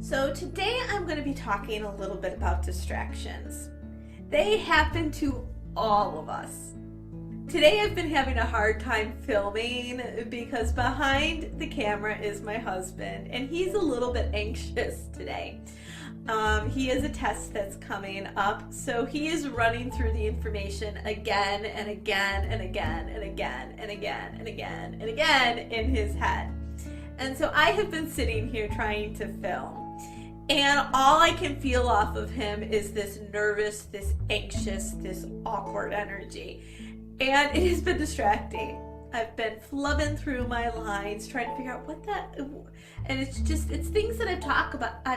So today I'm going to be talking a little bit about distractions. They happen to all of us. Today I've been having a hard time filming because behind the camera is my husband and he's a little bit anxious today. He has a test that's coming up, so he is running through the information again and again and again and again and again and again and again in his head. And so I have been sitting here trying to film. And all I can feel off of him is this nervous, this anxious, this awkward energy. And it has been distracting. I've been flubbing through my lines, trying to figure out what that, and it's things that I've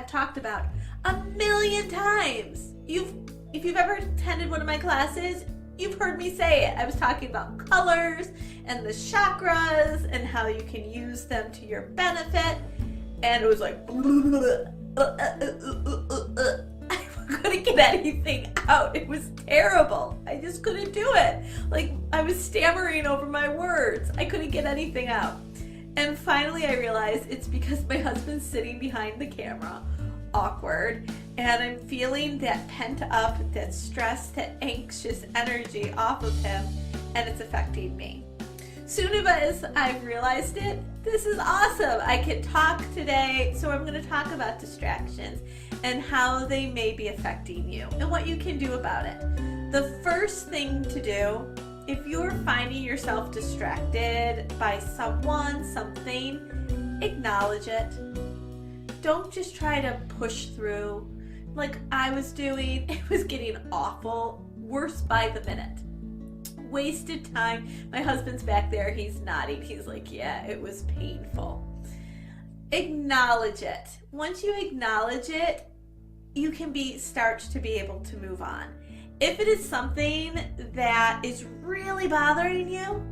talked about a million times. If you've ever attended one of my classes, you've heard me say it. I was talking about colors and the chakras and how you can use them to your benefit. And it was like, I couldn't get anything out. It was terrible. I just couldn't do it. Like, I was stammering over my words. I couldn't get anything out. And finally I realized it's because my husband's sitting behind the camera, awkward, and I'm feeling that pent up, that stress, that anxious energy off of him, and it's affecting me. Soon as I've realized it, this is awesome. I can talk today, so I'm going to talk about distractions and how they may be affecting you and what you can do about it. The first thing to do, if you're finding yourself distracted by someone, something, acknowledge it. Don't just try to push through like I was doing. It was getting awful, worse by the minute. Wasted time. My husband's back there, he's nodding. He's like, yeah, it was painful. Acknowledge it. Once you acknowledge it, you can start to be able to move on. If it is something that is really bothering you,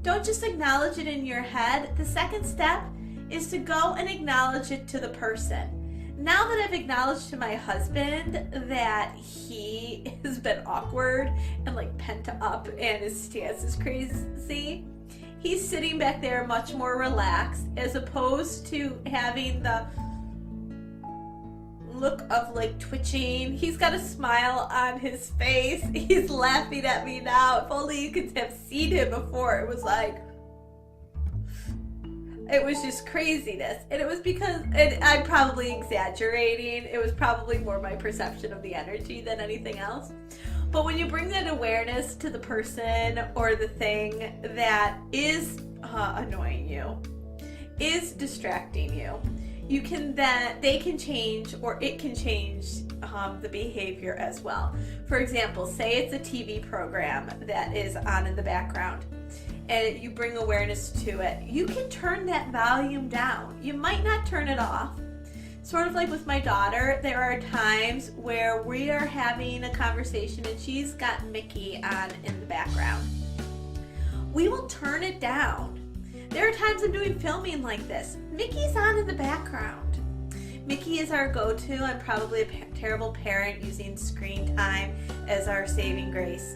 don't just acknowledge it in your head. The second step is to go and acknowledge it to the person. Now that I've acknowledged to my husband that he has been awkward and like pent up and his stance is crazy, he's sitting back there much more relaxed as opposed to having the look of like twitching. He's got a smile on his face. He's laughing at me now. If only you could have seen him before. It was like, it was just craziness. And it was because, and I'm probably exaggerating, it was probably more my perception of the energy than anything else. But when you bring that awareness to the person or the thing that is annoying you, is distracting you, they can change, or it can change the behavior as well. For example, say it's a TV program that is on in the background, and you bring awareness to it, you can turn that volume down. You might not turn it off. Sort of like with my daughter, there are times where we are having a conversation and she's got Mickey on in the background. We will turn it down. There are times I'm doing filming like this. Mickey's on in the background. Mickey is our go-to. I'm probably a terrible parent using screen time as our saving grace.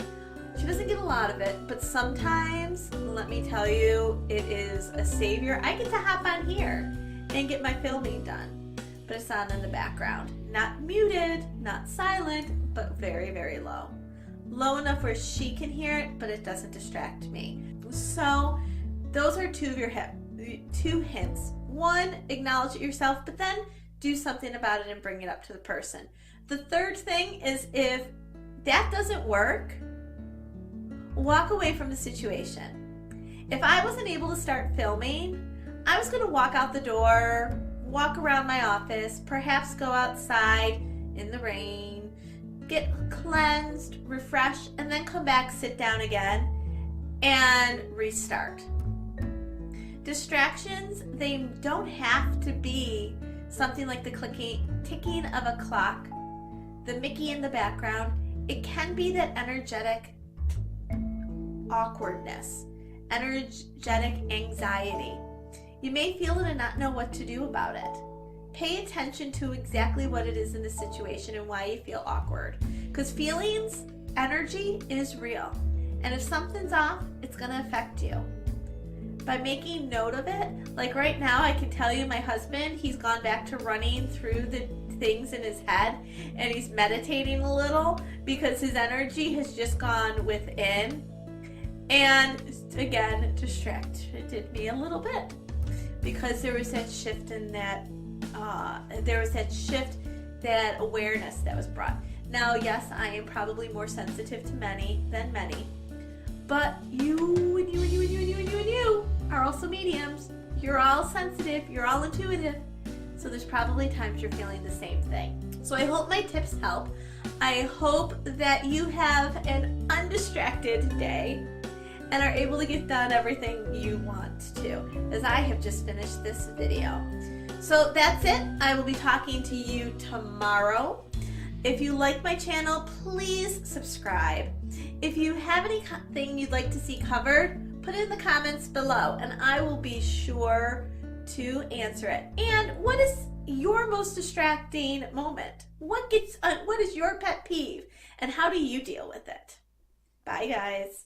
She doesn't get a lot of it, but sometimes, let me tell you, it is a savior. I get to hop on here and get my filming done, but it's on in the background. Not muted, not silent, but very, very low. Low enough where she can hear it, but it doesn't distract me. So those are two hints. One, acknowledge it yourself, but then do something about it and bring it up to the person. The third thing is, if that doesn't work, walk away from the situation. If I wasn't able to start filming, I was going to walk out the door, walk around my office, perhaps go outside in the rain, get cleansed, refreshed, and then come back, sit down again, and restart. Distractions, they don't have to be something like the ticking of a clock, the Mickey in the background. It can be that energetic awkwardness, energetic anxiety. You may feel it and not know what to do about it. Pay attention to exactly what it is in the situation and why you feel awkward. Because feelings, energy is real. And if something's off, it's going to affect you. by making note of it. Like right now, I can tell you my husband, he's gone back to running through the things in his head and he's meditating a little because his energy has just gone within, and again distracted me a little bit because there was that shift in that that awareness that was brought. Now yes, I am probably more sensitive to many than many, but you and you are also mediums. You're all sensitive, you're all intuitive. So there's probably times you're feeling the same thing. So I hope my tips help. I hope that you have an undistracted day and are able to get done everything you want to, as I have just finished this video. So that's it. I will be talking to you tomorrow. If you like my channel, please subscribe. If you have anything you'd like to see covered, put it in the comments below and I will be sure to answer it. And what is your most distracting moment? What is your pet peeve and how do you deal with it? Bye guys.